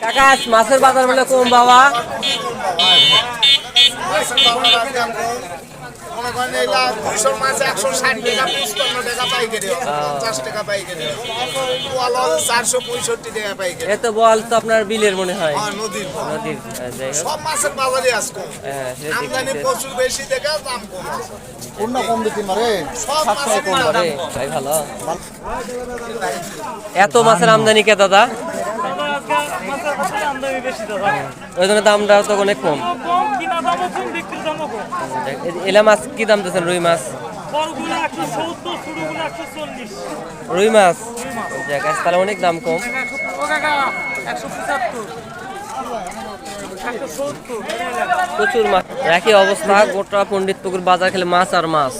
আকাশ মাছের বাজার মূল্য কম বাবা। এত বল তো আপনার বিলের মনে হয় নদীর। সব মাছের বাজারে আজকে আমদানি প্রচুর বেশি দেখা দাম কম আছে। কোনটা কম দিতে পারে? সব মাছের কম করে ভাই ভালো। এত মাছের আমদানি কে দাদা? ওই জন্য দামটা তো অনেক কম। এলা মাছ কি দাম দিচ্ছেন? রুই মাছ রুই মাছ তাহলে অনেক দাম কম। প্রচুর মাছ একই অবস্থা গোটা পণ্ডিতপুকুর বাজার খেলে মাছ আর মাছ।